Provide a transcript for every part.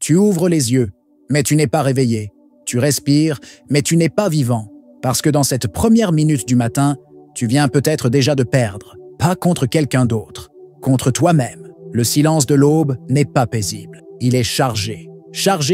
Tu ouvres les yeux, mais tu n'es pas réveillé. Tu respires, mais tu n'es pas vivant. Parce que dans cette première minute du matin, tu viens peut-être déjà de perdre, pas contre quelqu'un d'autre, contre toi-même. Le silence de l'aube n'est pas paisible. Il est chargé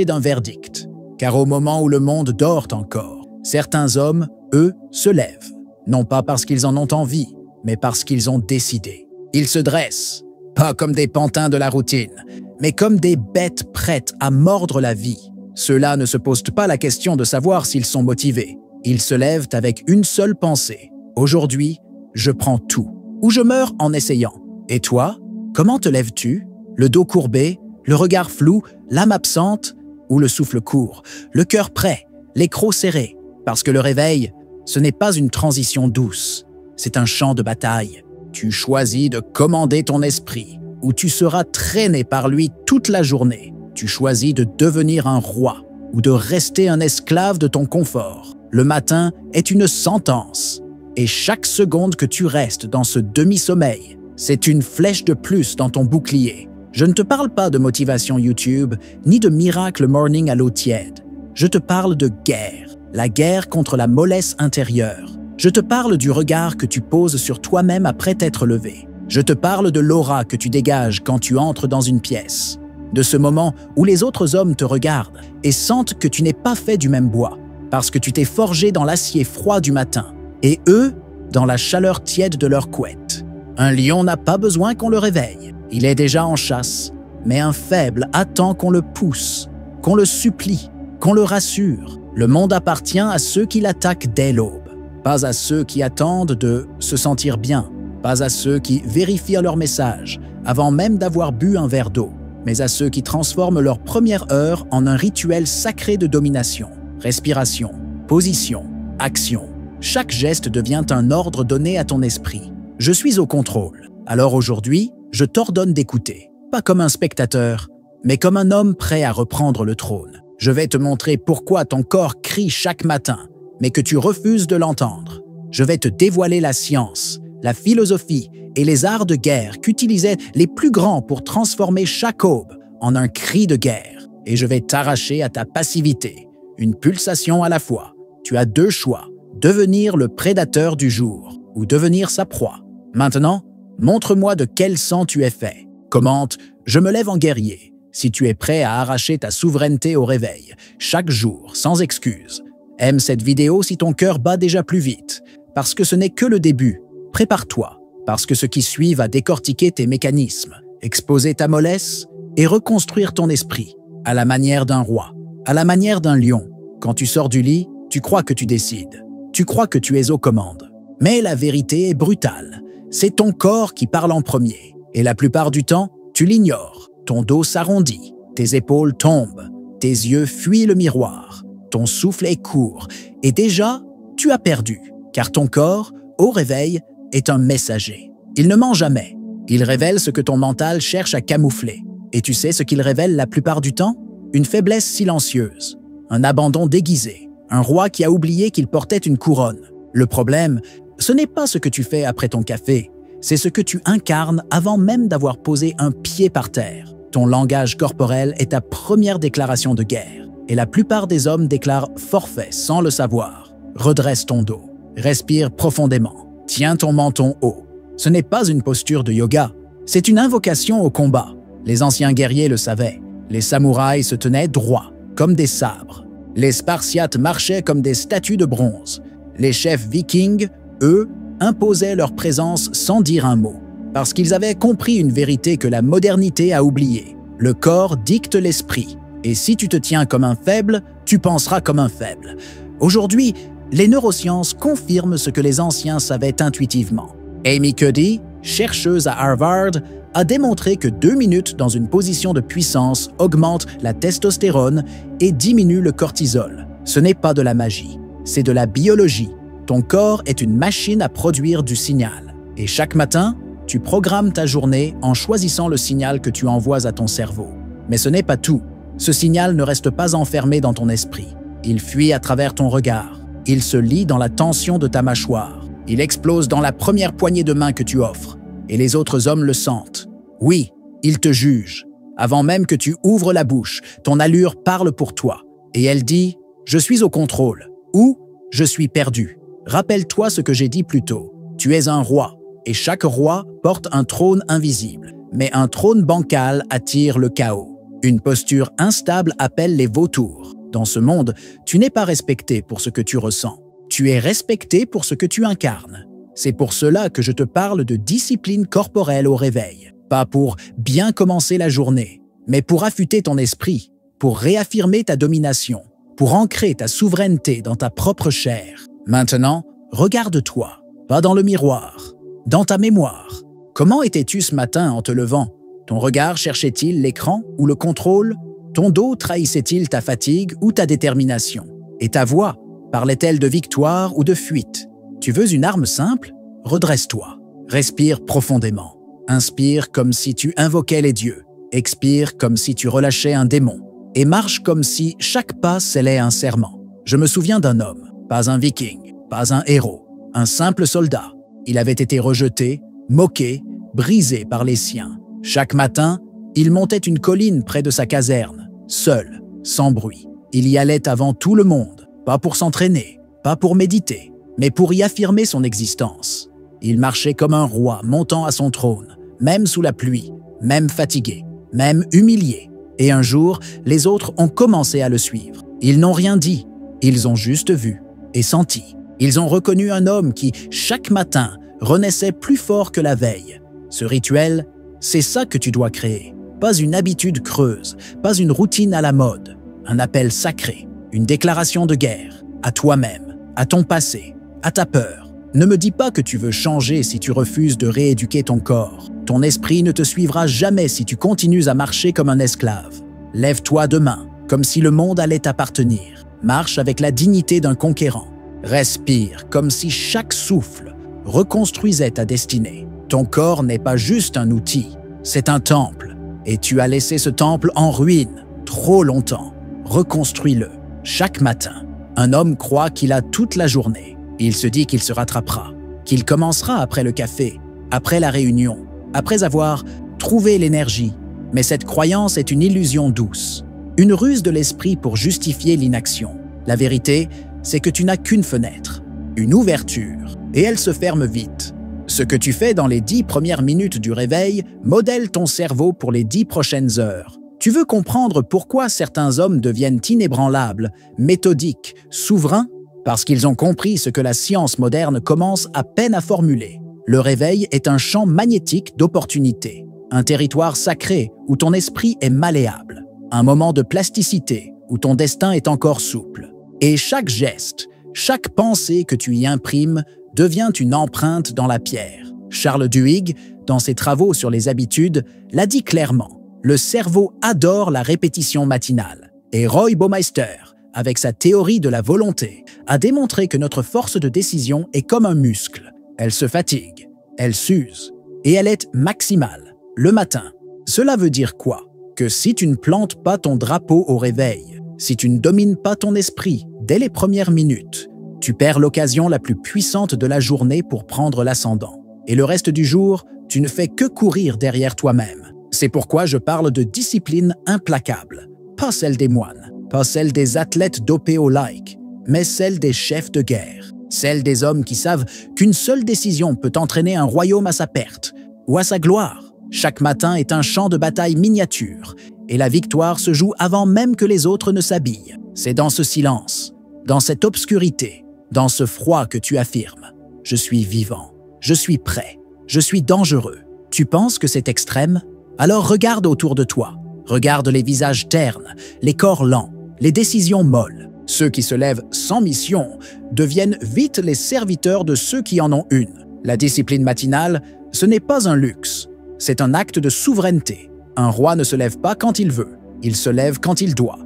d'un verdict. Car au moment où le monde dort encore, certains hommes, eux, se lèvent. Non pas parce qu'ils en ont envie, mais parce qu'ils ont décidé. Ils se dressent, pas comme des pantins de la routine, mais comme des bêtes prêtes à mordre la vie. Ceux-là ne se posent pas la question de savoir s'ils sont motivés. Ils se lèvent avec une seule pensée. Aujourd'hui, je prends tout, ou je meurs en essayant. Et toi, comment te lèves-tu? Le dos courbé, le regard flou, l'âme absente, ou le souffle court, le cœur prêt, les crocs serrés? Parce que le réveil, ce n'est pas une transition douce, c'est un champ de bataille. Tu choisis de commander ton esprit, ou tu seras traîné par lui toute la journée. Tu choisis de devenir un roi, ou de rester un esclave de ton confort. Le matin est une sentence, et chaque seconde que tu restes dans ce demi-sommeil, c'est une flèche de plus dans ton bouclier. Je ne te parle pas de motivation YouTube, ni de miracle morning à l'eau tiède. Je te parle de guerre, la guerre contre la mollesse intérieure. Je te parle du regard que tu poses sur toi-même après t'être levé. Je te parle de l'aura que tu dégages quand tu entres dans une pièce. De ce moment où les autres hommes te regardent et sentent que tu n'es pas fait du même bois, parce que tu t'es forgé dans l'acier froid du matin, et eux, dans la chaleur tiède de leur couette. Un lion n'a pas besoin qu'on le réveille. Il est déjà en chasse, mais un faible attend qu'on le pousse, qu'on le supplie, qu'on le rassure. Le monde appartient à ceux qui l'attaquent dès l'aube, pas à ceux qui attendent de se sentir bien, pas à ceux qui vérifient leur message avant même d'avoir bu un verre d'eau, mais à ceux qui transforment leur première heure en un rituel sacré de domination. Respiration, position, action. Chaque geste devient un ordre donné à ton esprit. Je suis au contrôle. Alors aujourd'hui, je t'ordonne d'écouter, pas comme un spectateur, mais comme un homme prêt à reprendre le trône. Je vais te montrer pourquoi ton corps crie chaque matin, mais que tu refuses de l'entendre. Je vais te dévoiler la science, la philosophie et les arts de guerre qu'utilisaient les plus grands pour transformer chaque aube en un cri de guerre. Et je vais t'arracher à ta passivité, une pulsation à la fois. Tu as deux choix, devenir le prédateur du jour ou devenir sa proie. Maintenant, montre-moi de quel sang tu es fait. Commente « Je me lève en guerrier » si tu es prêt à arracher ta souveraineté au réveil, chaque jour, sans excuse. Aime cette vidéo si ton cœur bat déjà plus vite, parce que ce n'est que le début. Prépare-toi, parce que ce qui suit va décortiquer tes mécanismes, exposer ta mollesse et reconstruire ton esprit, à la manière d'un roi, à la manière d'un lion. Quand tu sors du lit, tu crois que tu décides, tu crois que tu es aux commandes. Mais la vérité est brutale. C'est ton corps qui parle en premier. Et la plupart du temps, tu l'ignores. Ton dos s'arrondit, tes épaules tombent, tes yeux fuient le miroir, ton souffle est court. Et déjà, tu as perdu. Car ton corps, au réveil, est un messager. Il ne ment jamais. Il révèle ce que ton mental cherche à camoufler. Et tu sais ce qu'il révèle la plupart du temps? Une faiblesse silencieuse, un abandon déguisé, un roi qui a oublié qu'il portait une couronne. Le problème, ce n'est pas ce que tu fais après ton café, c'est ce que tu incarnes avant même d'avoir posé un pied par terre. Ton langage corporel est ta première déclaration de guerre, et la plupart des hommes déclarent forfait sans le savoir. Redresse ton dos, respire profondément, tiens ton menton haut. Ce n'est pas une posture de yoga, c'est une invocation au combat. Les anciens guerriers le savaient. Les samouraïs se tenaient droits, comme des sabres. Les Spartiates marchaient comme des statues de bronze. Les chefs vikings, eux, imposaient leur présence sans dire un mot, parce qu'ils avaient compris une vérité que la modernité a oubliée. Le corps dicte l'esprit, et si tu te tiens comme un faible, tu penseras comme un faible. Aujourd'hui, les neurosciences confirment ce que les anciens savaient intuitivement. Amy Cuddy, chercheuse à Harvard, a démontré que 2 minutes dans une position de puissance augmente la testostérone et diminue le cortisol. Ce n'est pas de la magie, c'est de la biologie. Ton corps est une machine à produire du signal. Et chaque matin, tu programmes ta journée en choisissant le signal que tu envoies à ton cerveau. Mais ce n'est pas tout. Ce signal ne reste pas enfermé dans ton esprit. Il fuit à travers ton regard. Il se lie dans la tension de ta mâchoire. Il explose dans la première poignée de main que tu offres. Et les autres hommes le sentent. Oui, ils te jugent. Avant même que tu ouvres la bouche, ton allure parle pour toi. Et elle dit « Je suis au contrôle » ou « Je suis perdu ». Rappelle-toi ce que j'ai dit plus tôt. Tu es un roi, et chaque roi porte un trône invisible. Mais un trône bancal attire le chaos. Une posture instable appelle les vautours. Dans ce monde, tu n'es pas respecté pour ce que tu ressens. Tu es respecté pour ce que tu incarnes. C'est pour cela que je te parle de discipline corporelle au réveil. Pas pour bien commencer la journée, mais pour affûter ton esprit, pour réaffirmer ta domination, pour ancrer ta souveraineté dans ta propre chair. Maintenant, regarde-toi, pas dans le miroir, dans ta mémoire. Comment étais-tu ce matin en te levant? Ton regard cherchait-il l'écran ou le contrôle? Ton dos trahissait-il ta fatigue ou ta détermination? Et ta voix, parlait-elle de victoire ou de fuite? Tu veux une arme simple? Redresse-toi. Respire profondément. Inspire comme si tu invoquais les dieux. Expire comme si tu relâchais un démon. Et marche comme si chaque pas scellait un serment. Je me souviens d'un homme, pas un viking, pas un héros, un simple soldat. Il avait été rejeté, moqué, brisé par les siens. Chaque matin, il montait une colline près de sa caserne, seul, sans bruit. Il y allait avant tout le monde, pas pour s'entraîner, pas pour méditer, mais pour y affirmer son existence. Il marchait comme un roi montant à son trône, même sous la pluie, même fatigué, même humilié. Et un jour, les autres ont commencé à le suivre. Ils n'ont rien dit, ils ont juste vu et senti. Ils ont reconnu un homme qui, chaque matin, renaissait plus fort que la veille. Ce rituel, c'est ça que tu dois créer. Pas une habitude creuse, pas une routine à la mode. Un appel sacré, une déclaration de guerre, à toi-même, à ton passé, à ta peur. Ne me dis pas que tu veux changer si tu refuses de rééduquer ton corps. Ton esprit ne te suivra jamais si tu continues à marcher comme un esclave. Lève-toi demain, comme si le monde allait t'appartenir. Marche avec la dignité d'un conquérant. Respire comme si chaque souffle reconstruisait ta destinée. Ton corps n'est pas juste un outil, c'est un temple. Et tu as laissé ce temple en ruine trop longtemps. Reconstruis-le chaque matin. Un homme croit qu'il a toute la journée. Il se dit qu'il se rattrapera, qu'il commencera après le café, après la réunion, après avoir trouvé l'énergie. Mais cette croyance est une illusion douce, une ruse de l'esprit pour justifier l'inaction. La vérité, c'est que tu n'as qu'une fenêtre, une ouverture, et elle se ferme vite. Ce que tu fais dans les 10 premières minutes du réveil modèle ton cerveau pour les 10 prochaines heures. Tu veux comprendre pourquoi certains hommes deviennent inébranlables, méthodiques, souverains? Parce qu'ils ont compris ce que la science moderne commence à peine à formuler. Le réveil est un champ magnétique d'opportunités, un territoire sacré où ton esprit est malléable, un moment de plasticité où ton destin est encore souple. Et chaque geste, chaque pensée que tu y imprimes devient une empreinte dans la pierre. Charles Duhigg, dans ses travaux sur les habitudes, l'a dit clairement. Le cerveau adore la répétition matinale. Et Roy Baumeister, avec sa théorie de la volonté, a démontré que notre force de décision est comme un muscle. Elle se fatigue, elle s'use, et elle est maximale, le matin. Cela veut dire quoi? Que si tu ne plantes pas ton drapeau au réveil, si tu ne domines pas ton esprit dès les premières minutes, tu perds l'occasion la plus puissante de la journée pour prendre l'ascendant. Et le reste du jour, tu ne fais que courir derrière toi-même. C'est pourquoi je parle de discipline implacable, pas celle des moines, pas celle des athlètes dopés au like, mais celle des chefs de guerre, celle des hommes qui savent qu'une seule décision peut entraîner un royaume à sa perte ou à sa gloire. Chaque matin est un champ de bataille miniature, et la victoire se joue avant même que les autres ne s'habillent. C'est dans ce silence, dans cette obscurité, dans ce froid que tu affirmes « Je suis vivant, je suis prêt, je suis dangereux ». Tu penses que c'est extrême? Alors regarde autour de toi. Regarde les visages ternes, les corps lents, les décisions molles. Ceux qui se lèvent sans mission deviennent vite les serviteurs de ceux qui en ont une. La discipline matinale, ce n'est pas un luxe, c'est un acte de souveraineté. Un roi ne se lève pas quand il veut, il se lève quand il doit.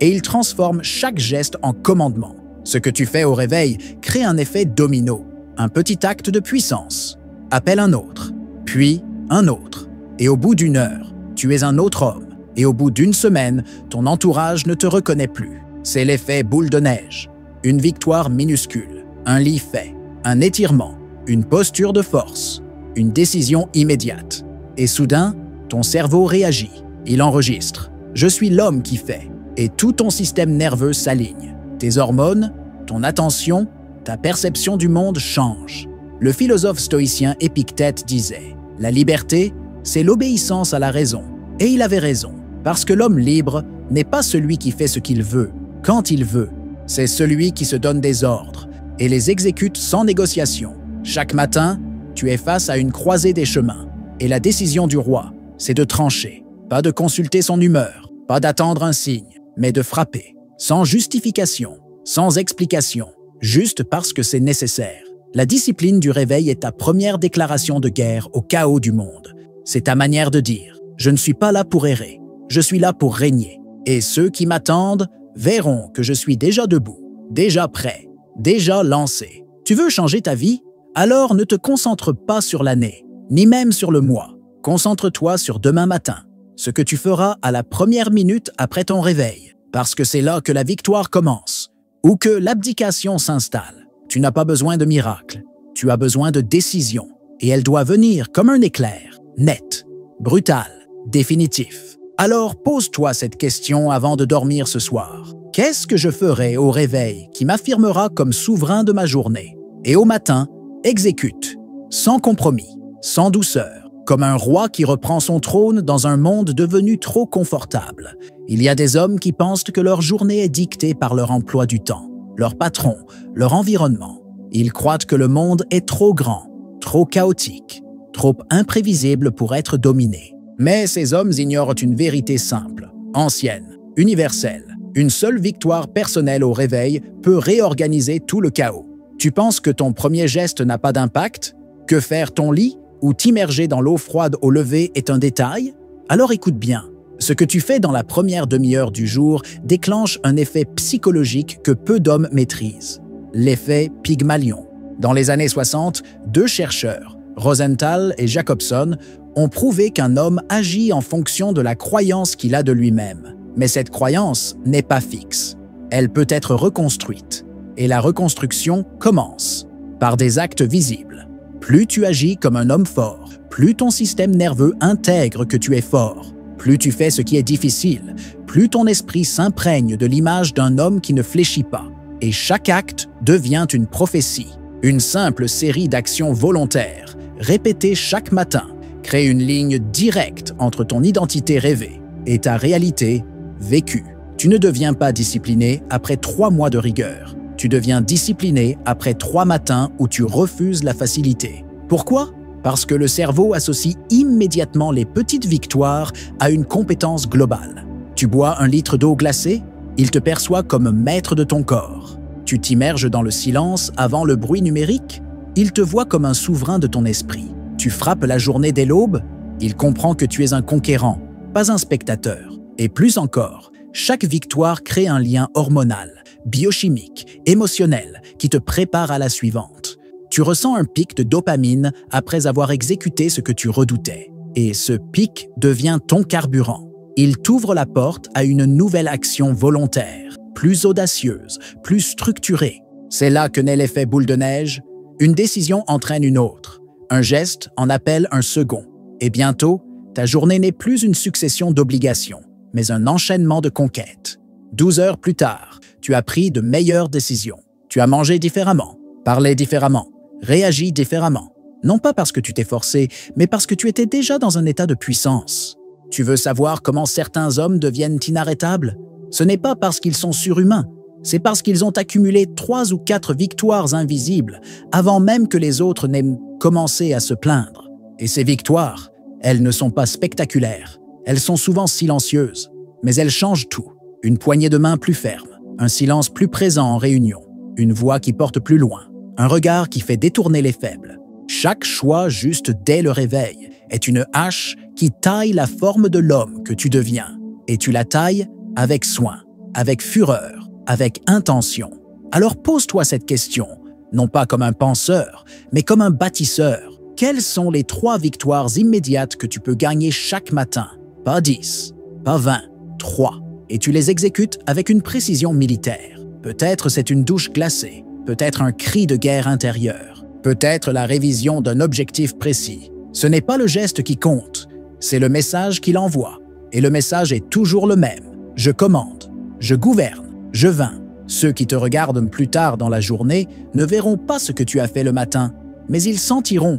Et il transforme chaque geste en commandement. Ce que tu fais au réveil crée un effet domino, un petit acte de puissance. Appelle un autre, puis un autre. Et au bout d'une heure, tu es un autre homme. Et au bout d'une semaine, ton entourage ne te reconnaît plus. C'est l'effet boule de neige. Une victoire minuscule, un lit fait, un étirement, une posture de force, une décision immédiate. Et soudain, ton cerveau réagit. Il enregistre. Je suis l'homme qui fait. Et tout ton système nerveux s'aligne. Tes hormones, ton attention, ta perception du monde changent. Le philosophe stoïcien Épictète disait « La liberté, c'est l'obéissance à la raison. » Et il avait raison, parce que l'homme libre n'est pas celui qui fait ce qu'il veut, quand il veut. C'est celui qui se donne des ordres et les exécute sans négociation. Chaque matin, tu es face à une croisée des chemins. Et la décision du roi, c'est de trancher. Pas de consulter son humeur, pas d'attendre un signe, mais de frapper. Sans justification, sans explication, juste parce que c'est nécessaire. La discipline du réveil est ta première déclaration de guerre au chaos du monde. C'est ta manière de dire « Je ne suis pas là pour errer, je suis là pour régner. Et ceux qui m'attendent verront que je suis déjà debout, déjà prêt, déjà lancé. » Tu veux changer ta vie? Alors ne te concentre pas sur l'année, ni même sur le mois. Concentre-toi sur demain matin, ce que tu feras à la première minute après ton réveil, parce que c'est là que la victoire commence, ou que l'abdication s'installe. Tu n'as pas besoin de miracle, tu as besoin de décision, et elle doit venir comme un éclair, net, brutal, définitif. Alors pose-toi cette question avant de dormir ce soir. Qu'est-ce que je ferai au réveil qui m'affirmera comme souverain de ma journée? Et au matin, exécute, sans compromis, sans douceur, comme un roi qui reprend son trône dans un monde devenu trop confortable. Il y a des hommes qui pensent que leur journée est dictée par leur emploi du temps, leur patron, leur environnement. Ils croient que le monde est trop grand, trop chaotique, trop imprévisible pour être dominé. Mais ces hommes ignorent une vérité simple, ancienne, universelle. Une seule victoire personnelle au réveil peut réorganiser tout le chaos. Tu penses que ton premier geste n'a pas d'impact? Que faire ton lit ou t'immerger dans l'eau froide au lever est un détail? Alors écoute bien. Ce que tu fais dans la première demi-heure du jour déclenche un effet psychologique que peu d'hommes maîtrisent. L'effet Pygmalion. Dans les années 60, 2 chercheurs, Rosenthal et Jacobson, ont prouvé qu'un homme agit en fonction de la croyance qu'il a de lui-même. Mais cette croyance n'est pas fixe. Elle peut être reconstruite. Et la reconstruction commence par des actes visibles. Plus tu agis comme un homme fort, plus ton système nerveux intègre que tu es fort. Plus tu fais ce qui est difficile, plus ton esprit s'imprègne de l'image d'un homme qui ne fléchit pas. Et chaque acte devient une prophétie. Une simple série d'actions volontaires, répétées chaque matin, crée une ligne directe entre ton identité rêvée et ta réalité vécue. Tu ne deviens pas discipliné après 3 mois de rigueur. Tu deviens discipliné après 3 matins où tu refuses la facilité. Pourquoi? Parce que le cerveau associe immédiatement les petites victoires à une compétence globale. Tu bois 1 litre d'eau glacée, il te perçoit comme maître de ton corps. Tu t'immerges dans le silence avant le bruit numérique, il te voit comme un souverain de ton esprit. Tu frappes la journée dès l'aube, il comprend que tu es un conquérant, pas un spectateur. Et plus encore, chaque victoire crée un lien hormonal, biochimique, émotionnel qui te prépare à la suivante. Tu ressens un pic de dopamine après avoir exécuté ce que tu redoutais. Et ce pic devient ton carburant. Il t'ouvre la porte à une nouvelle action volontaire, plus audacieuse, plus structurée. C'est là que naît l'effet boule de neige. Une décision entraîne une autre. Un geste en appelle un second. Et bientôt, ta journée n'est plus une succession d'obligations, mais un enchaînement de conquêtes. 12 heures plus tard, tu as pris de meilleures décisions. Tu as mangé différemment, parlé différemment, réagi différemment. Non pas parce que tu t'es forcé, mais parce que tu étais déjà dans un état de puissance. Tu veux savoir comment certains hommes deviennent inarrêtables? Ce n'est pas parce qu'ils sont surhumains, c'est parce qu'ils ont accumulé 3 ou 4 victoires invisibles avant même que les autres n'aient commencé à se plaindre. Et ces victoires, elles ne sont pas spectaculaires. Elles sont souvent silencieuses, mais elles changent tout. Une poignée de main plus ferme, un silence plus présent en réunion, une voix qui porte plus loin, un regard qui fait détourner les faibles. Chaque choix juste dès le réveil est une hache qui taille la forme de l'homme que tu deviens. Et tu la tailles avec soin, avec fureur, avec intention. Alors pose-toi cette question, non pas comme un penseur, mais comme un bâtisseur. Quelles sont les 3 victoires immédiates que tu peux gagner chaque matin? Pas 10, pas 20, 3. Et tu les exécutes avec une précision militaire. Peut-être c'est une douche glacée, peut-être un cri de guerre intérieure, peut-être la révision d'un objectif précis. Ce n'est pas le geste qui compte, c'est le message qu'il envoie. Et le message est toujours le même. Je commande, je gouverne, je vins. Ceux qui te regardent plus tard dans la journée ne verront pas ce que tu as fait le matin, mais ils sentiront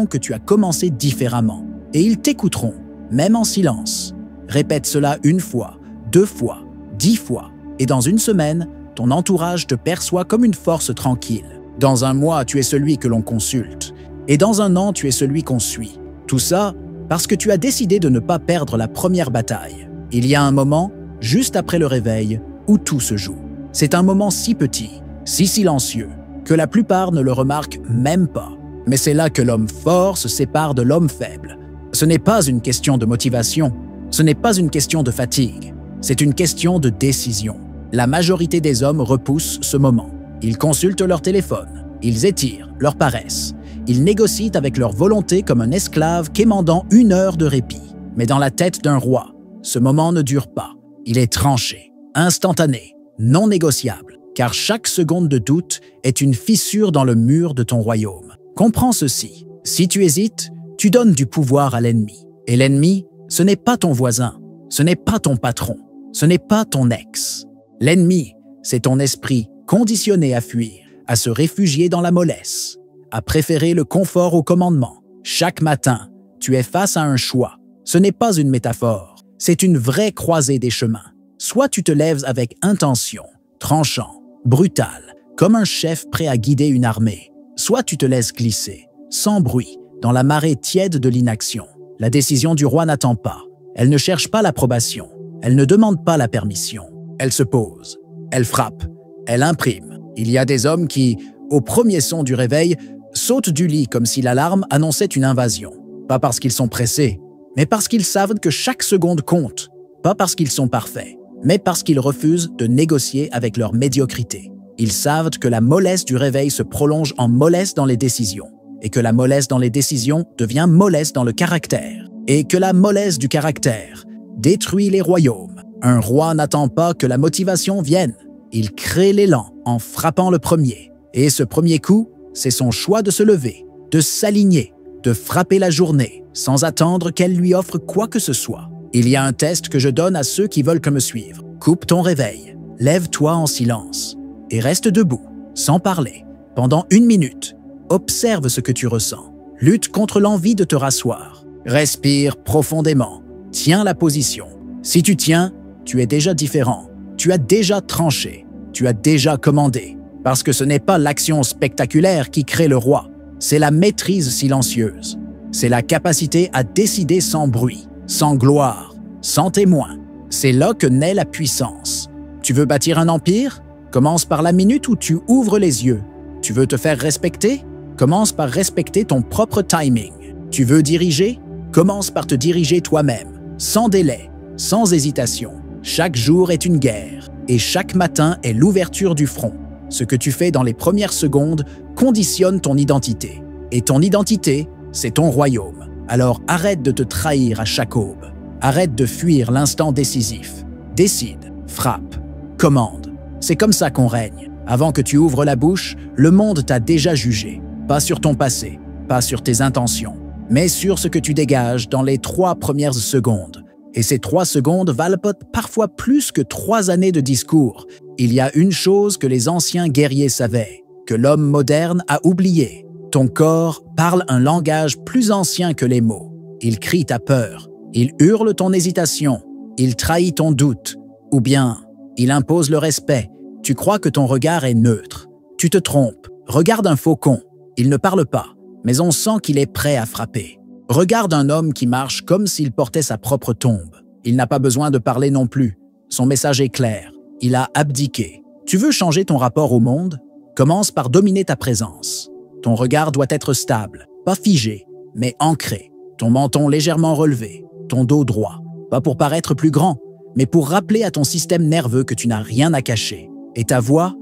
que tu as commencé différemment. Et ils t'écouteront, même en silence. Répète cela 1 fois, 2 fois, 10 fois. Et dans 1 semaine, ton entourage te perçoit comme une force tranquille. Dans 1 mois, tu es celui que l'on consulte. Et dans 1 an, tu es celui qu'on suit. Tout ça parce que tu as décidé de ne pas perdre la première bataille. Il y a un moment, juste après le réveil, où tout se joue. C'est un moment si petit, si silencieux, que la plupart ne le remarquent même pas. Mais c'est là que l'homme fort se sépare de l'homme faible. Ce n'est pas une question de motivation, ce n'est pas une question de fatigue, c'est une question de décision. La majorité des hommes repoussent ce moment. Ils consultent leur téléphone, ils étirent leur paresse. Ils négocient avec leur volonté comme un esclave quémandant 1 heure de répit. Mais dans la tête d'un roi, ce moment ne dure pas. Il est tranché, instantané, non négociable, car chaque seconde de doute est une fissure dans le mur de ton royaume. Comprends ceci. Si tu hésites, tu donnes du pouvoir à l'ennemi. Et l'ennemi, ce n'est pas ton voisin, ce n'est pas ton patron, ce n'est pas ton ex. L'ennemi, c'est ton esprit conditionné à fuir, à se réfugier dans la mollesse, à préférer le confort au commandement. Chaque matin, tu es face à un choix. Ce n'est pas une métaphore, c'est une vraie croisée des chemins. Soit tu te lèves avec intention, tranchant, brutal, comme un chef prêt à guider une armée. Soit tu te laisses glisser, sans bruit, dans la marée tiède de l'inaction. La décision du roi n'attend pas. Elle ne cherche pas l'approbation. Elle ne demande pas la permission. Elle se pose. Elle frappe. Elle imprime. Il y a des hommes qui, au premier son du réveil, sautent du lit comme si l'alarme annonçait une invasion. Pas parce qu'ils sont pressés, mais parce qu'ils savent que chaque seconde compte. Pas parce qu'ils sont parfaits, mais parce qu'ils refusent de négocier avec leur médiocrité. Ils savent que la mollesse du réveil se prolonge en mollesse dans les décisions, et que la mollesse dans les décisions devient mollesse dans le caractère, et que la mollesse du caractère détruit les royaumes. Un roi n'attend pas que la motivation vienne. Il crée l'élan en frappant le premier. Et ce premier coup, c'est son choix de se lever, de s'aligner, de frapper la journée, sans attendre qu'elle lui offre quoi que ce soit. Il y a un test que je donne à ceux qui veulent que me suivre. Coupe ton réveil, lève-toi en silence et reste debout, sans parler, pendant 1 minute. Observe ce que tu ressens. Lutte contre l'envie de te rasseoir. Respire profondément. Tiens la position. Si tu tiens, tu es déjà différent. Tu as déjà tranché. Tu as déjà commandé. Parce que ce n'est pas l'action spectaculaire qui crée le roi. C'est la maîtrise silencieuse. C'est la capacité à décider sans bruit, sans gloire, sans témoin. C'est là que naît la puissance. Tu veux bâtir un empire? Commence par la minute où tu ouvres les yeux. Tu veux te faire respecter? Commence par respecter ton propre timing. Tu veux diriger? Commence par te diriger toi-même, sans délai, sans hésitation. Chaque jour est une guerre, et chaque matin est l'ouverture du front. Ce que tu fais dans les premières secondes conditionne ton identité. Et ton identité, c'est ton royaume. Alors arrête de te trahir à chaque aube. Arrête de fuir l'instant décisif. Décide, frappe, commande. C'est comme ça qu'on règne. Avant que tu ouvres la bouche, le monde t'a déjà jugé. Pas sur ton passé, pas sur tes intentions, mais sur ce que tu dégages dans les 3 premières secondes. Et ces 3 secondes valent parfois plus que 3 années de discours. Il y a une chose que les anciens guerriers savaient, que l'homme moderne a oublié. Ton corps parle un langage plus ancien que les mots. Il crie ta peur, il hurle ton hésitation, il trahit ton doute, ou bien il impose le respect. Tu crois que ton regard est neutre. Tu te trompes. Regarde un faucon. Il ne parle pas, mais on sent qu'il est prêt à frapper. Regarde un homme qui marche comme s'il portait sa propre tombe. Il n'a pas besoin de parler non plus. Son message est clair. Il a abdiqué. Tu veux changer ton rapport au monde? Commence par dominer ta présence. Ton regard doit être stable, pas figé, mais ancré. Ton menton légèrement relevé, ton dos droit. Pas pour paraître plus grand, mais pour rappeler à ton système nerveux que tu n'as rien à cacher. Et ta voix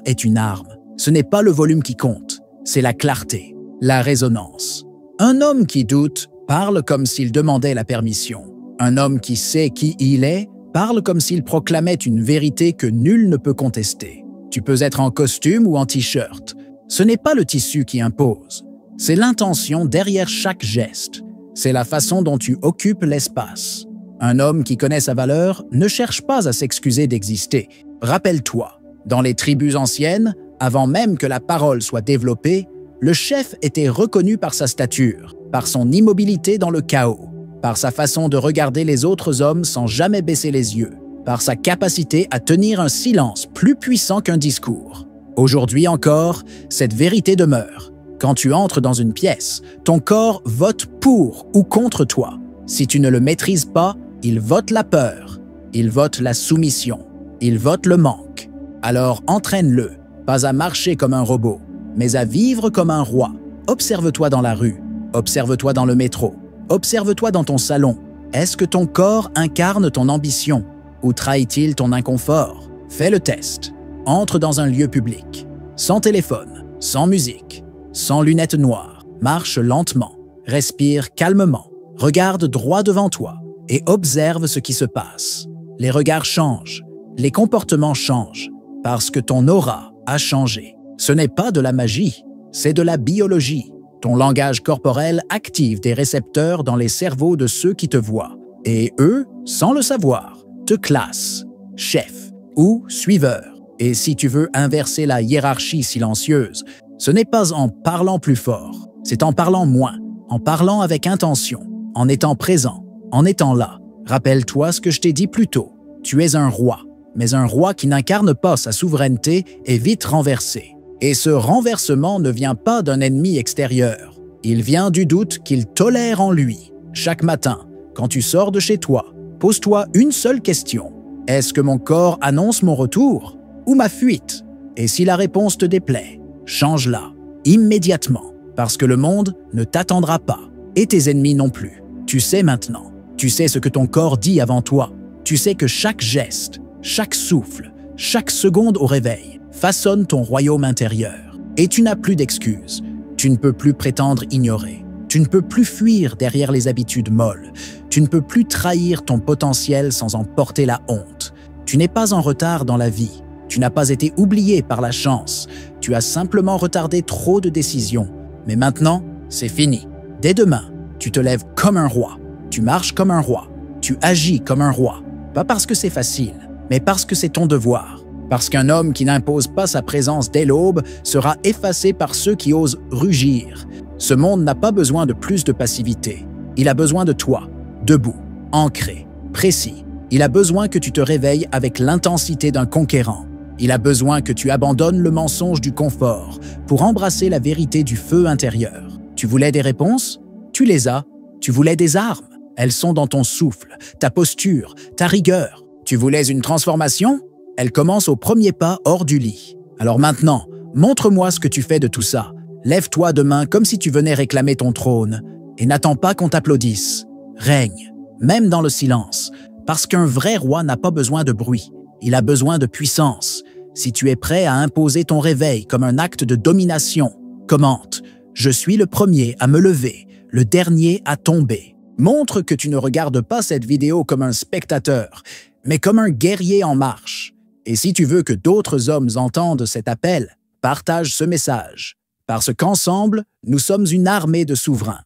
est une arme. Ce n'est pas le volume qui compte, c'est la clarté, la résonance. Un homme qui doute parle comme s'il demandait la permission. Un homme qui sait qui il est parle comme s'il proclamait une vérité que nul ne peut contester. Tu peux être en costume ou en t-shirt. Ce n'est pas le tissu qui impose, c'est l'intention derrière chaque geste. c'est la façon dont tu occupes l'espace. Un homme qui connaît sa valeur ne cherche pas à s'excuser d'exister. Rappelle-toi, dans les tribus anciennes, avant même que la parole soit développée, le chef était reconnu par sa stature, par son immobilité dans le chaos, par sa façon de regarder les autres hommes sans jamais baisser les yeux, par sa capacité à tenir un silence plus puissant qu'un discours. Aujourd'hui encore, cette vérité demeure. Quand tu entres dans une pièce, ton corps vote pour ou contre toi. Si tu ne le maîtrises pas, il vote la peur, il vote la soumission, il vote le manque. Alors entraîne-le, pas à marcher comme un robot, mais à vivre comme un roi. Observe-toi dans la rue, observe-toi dans le métro, observe-toi dans ton salon. Est-ce que ton corps incarne ton ambition ou trahit-il ton inconfort? Fais le test. Entre dans un lieu public, sans téléphone, sans musique, sans lunettes noires. Marche lentement, respire calmement, regarde droit devant toi et observe ce qui se passe. Les regards changent, les comportements changent, parce que ton aura a changé. Ce n'est pas de la magie, c'est de la biologie. Ton langage corporel active des récepteurs dans les cerveaux de ceux qui te voient. Et eux, sans le savoir, te classent, chef ou suiveur. Et si tu veux inverser la hiérarchie silencieuse, ce n'est pas en parlant plus fort, c'est en parlant moins, en parlant avec intention, en étant présent, en étant là. Rappelle-toi ce que je t'ai dit plus tôt. Tu es un roi, mais un roi qui n'incarne pas sa souveraineté est vite renversé. Et ce renversement ne vient pas d'un ennemi extérieur. Il vient du doute qu'il tolère en lui. Chaque matin, quand tu sors de chez toi, pose-toi une seule question. Est-ce que mon corps annonce mon retour ou ma fuite? Et si la réponse te déplaît, change-la immédiatement, parce que le monde ne t'attendra pas, et tes ennemis non plus. Tu sais maintenant. Tu sais ce que ton corps dit avant toi. Tu sais que chaque geste, chaque souffle, chaque seconde au réveil façonne ton royaume intérieur. Et tu n'as plus d'excuses. Tu ne peux plus prétendre ignorer. Tu ne peux plus fuir derrière les habitudes molles. Tu ne peux plus trahir ton potentiel sans en porter la honte. Tu n'es pas en retard dans la vie. Tu n'as pas été oublié par la chance. Tu as simplement retardé trop de décisions. Mais maintenant, c'est fini. Dès demain, tu te lèves comme un roi. Tu marches comme un roi. Tu agis comme un roi. Pas parce que c'est facile, mais parce que c'est ton devoir. Parce qu'un homme qui n'impose pas sa présence dès l'aube sera effacé par ceux qui osent rugir. Ce monde n'a pas besoin de plus de passivité. Il a besoin de toi, debout, ancré, précis. Il a besoin que tu te réveilles avec l'intensité d'un conquérant. Il a besoin que tu abandonnes le mensonge du confort pour embrasser la vérité du feu intérieur. Tu voulais des réponses? Tu les as. Tu voulais des armes? Elles sont dans ton souffle, ta posture, ta rigueur. Tu voulais une transformation? Elle commence au premier pas hors du lit. Alors maintenant, montre-moi ce que tu fais de tout ça. Lève-toi demain comme si tu venais réclamer ton trône et n'attends pas qu'on t'applaudisse. Règne, même dans le silence, parce qu'un vrai roi n'a pas besoin de bruit. Il a besoin de puissance. Si tu es prêt à imposer ton réveil comme un acte de domination, commente « Je suis le premier à me lever, le dernier à tomber ». Montre que tu ne regardes pas cette vidéo comme un spectateur, mais comme un guerrier en marche. Et si tu veux que d'autres hommes entendent cet appel, partage ce message. Parce qu'ensemble, nous sommes une armée de souverains.